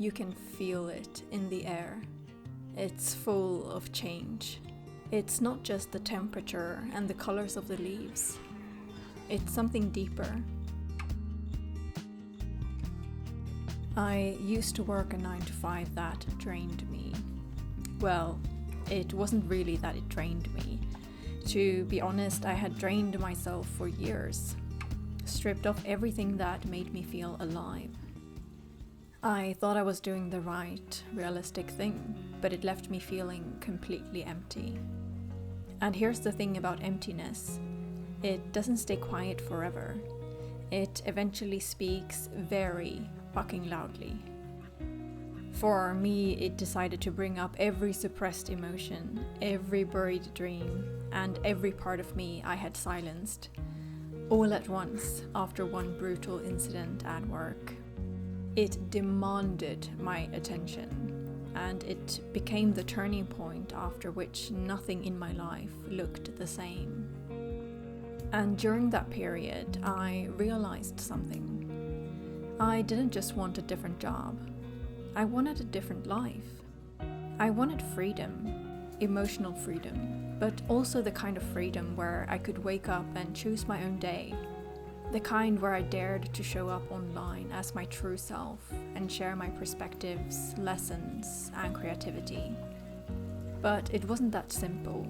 You can feel it in the air. It's full of change. It's not just the temperature and the colors of the leaves. It's something deeper. I used to work a 9-to-5 that drained me. Well, it wasn't really that it drained me. To be honest, I had drained myself for years, stripped off everything that made me feel alive. I thought I was doing the right, realistic thing, but it left me feeling completely empty. And here's the thing about emptiness. It doesn't stay quiet forever. It eventually speaks very fucking loudly. For me, it decided to bring up every suppressed emotion, every buried dream, and every part of me I had silenced, all at once after one brutal incident at work. It demanded my attention, and it became the turning point after which nothing in my life looked the same. And during that period, I realized something. I didn't just want a different job. I wanted a different life. I wanted freedom, emotional freedom, but also the kind of freedom where I could wake up and choose my own day. The kind where I dared to show up online as my true self and share my perspectives, lessons, and creativity. But it wasn't that simple.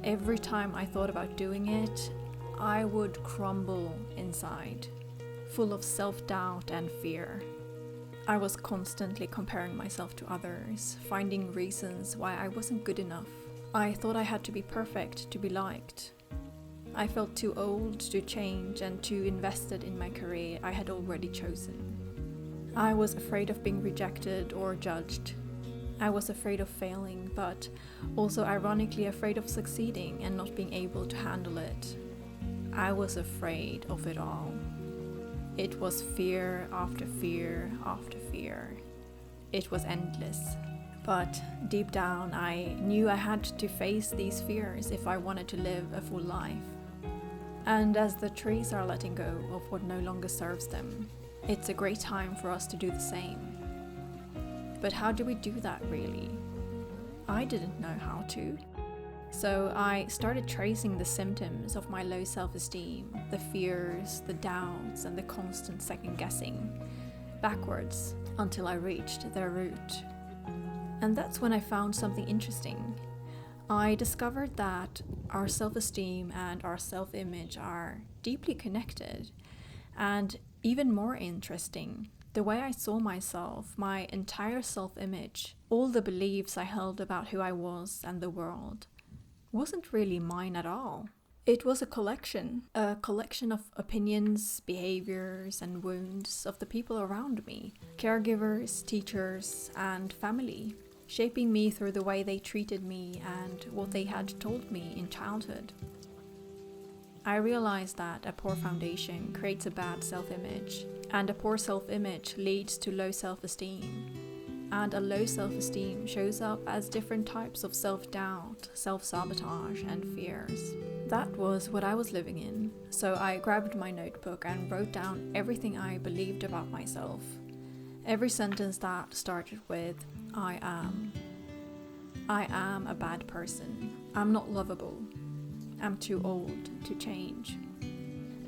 Every time I thought about doing it, I would crumble inside, full of self-doubt and fear. I was constantly comparing myself to others, finding reasons why I wasn't good enough. I thought I had to be perfect to be liked. I felt too old to change and too invested in my career I had already chosen. I was afraid of being rejected or judged. I was afraid of failing, but also ironically afraid of succeeding and not being able to handle it. I was afraid of it all. It was fear after fear after fear. It was endless. But deep down, I knew I had to face these fears if I wanted to live a full life. And as the trees are letting go of what no longer serves them, it's a great time for us to do the same. But how do we do that really? I didn't know how to. So I started tracing the symptoms of my low self-esteem, the fears, the doubts, and the constant second-guessing, backwards until I reached their root. And that's when I found something interesting. I discovered that our self-esteem and our self-image are deeply connected. And even more interesting, the way I saw myself, my entire self-image, all the beliefs I held about who I was and the world, wasn't really mine at all. It was a collection of opinions, behaviors, and wounds of the people around me, caregivers, teachers, and family, shaping me through the way they treated me and what they had told me in childhood. I realized that a poor foundation creates a bad self-image, and a poor self-image leads to low self-esteem. And a low self-esteem shows up as different types of self-doubt, self-sabotage, and fears. That was what I was living in, so I grabbed my notebook and wrote down everything I believed about myself. Every sentence that started with, I am. I am a bad person. I'm not lovable. I'm too old to change.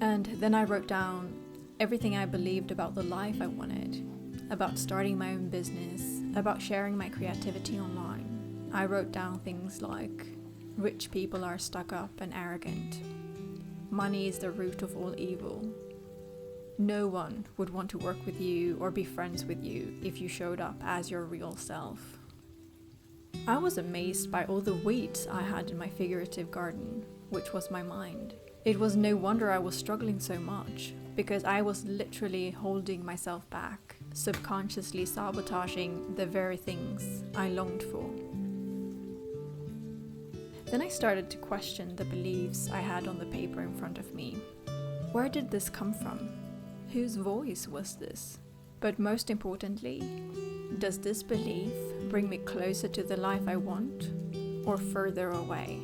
And then I wrote down everything I believed about the life I wanted, about starting my own business, about sharing my creativity online. I wrote down things like, rich people are stuck up and arrogant. Money is the root of all evil. No one would want to work with you or be friends with you if you showed up as your real self. I was amazed by all the weeds I had in my figurative garden, which was my mind. It was no wonder I was struggling so much, because I was literally holding myself back, subconsciously sabotaging the very things I longed for. Then I started to question the beliefs I had on the paper in front of me. Where did this come from? Whose voice was this? But most importantly, does this belief bring me closer to the life I want or further away?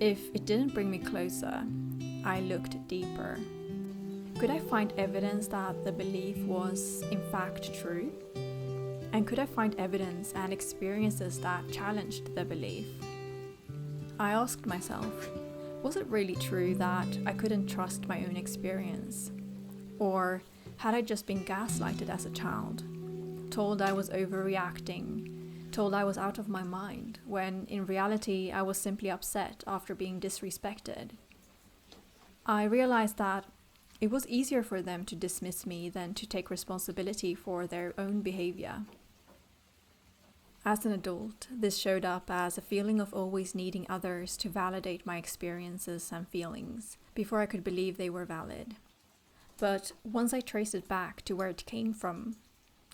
If it didn't bring me closer, I looked deeper. Could I find evidence that the belief was in fact true? And could I find evidence and experiences that challenged the belief? I asked myself, was it really true that I couldn't trust my own experience? Or had I just been gaslighted as a child? Told I was overreacting, told I was out of my mind, when in reality I was simply upset after being disrespected. I realized that it was easier for them to dismiss me than to take responsibility for their own behavior. As an adult, this showed up as a feeling of always needing others to validate my experiences and feelings before I could believe they were valid. But once I traced it back to where it came from,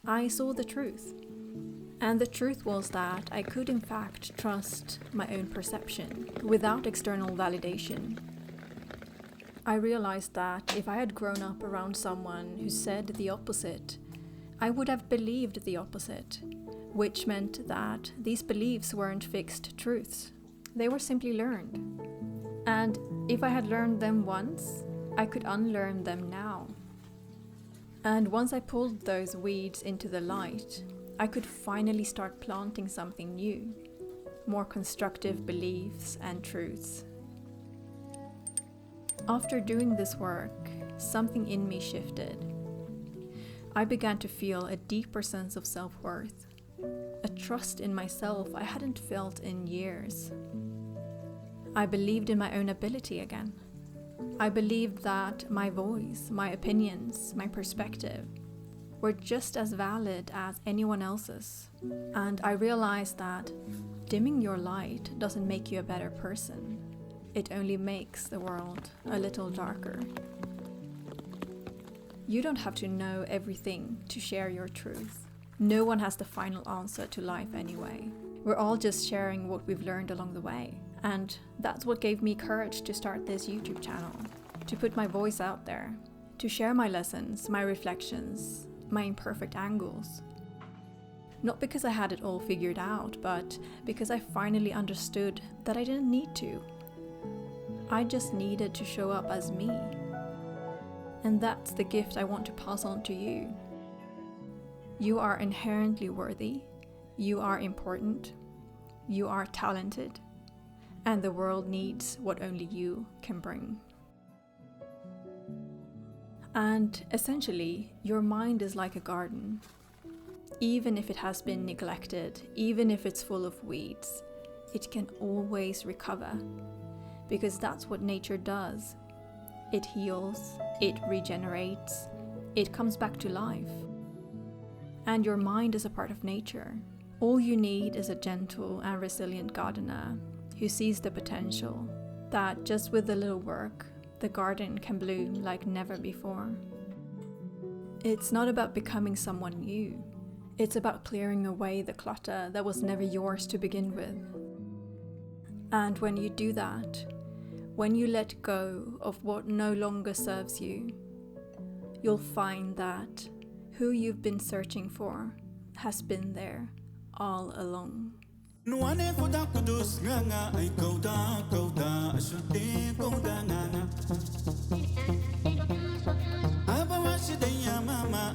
I saw the truth. And the truth was that I could in fact trust my own perception without external validation. I realized that if I had grown up around someone who said the opposite, I would have believed the opposite, which meant that these beliefs weren't fixed truths. They were simply learned. And if I had learned them once, I could unlearn them now. And once I pulled those weeds into the light, I could finally start planting something new, more constructive beliefs and truths. After doing this work, something in me shifted. I began to feel a deeper sense of self-worth, a trust in myself I hadn't felt in years. I believed in my own ability again. I believed that my voice, my opinions, my perspective were just as valid as anyone else's. And I realized that dimming your light doesn't make you a better person. It only makes the world a little darker. You don't have to know everything to share your truth. No one has the final answer to life anyway. We're all just sharing what we've learned along the way. And that's what gave me courage to start this YouTube channel, to put my voice out there, to share my lessons, my reflections, my imperfect angles. Not because I had it all figured out, but because I finally understood that I didn't need to. I just needed to show up as me. And that's the gift I want to pass on to you. You are inherently worthy, you are important, you are talented, and the world needs what only you can bring. And essentially, your mind is like a garden. Even if it has been neglected, even if it's full of weeds, it can always recover. Because that's what nature does. It heals, it regenerates, it comes back to life. And your mind is a part of nature. All you need is a gentle and resilient gardener who sees the potential that just with a little work, the garden can bloom like never before. It's not about becoming someone new. It's about clearing away the clutter that was never yours to begin with. And when you do that, when you let go of what no longer serves you, you'll find that who you've been searching for has been there all along. Mama,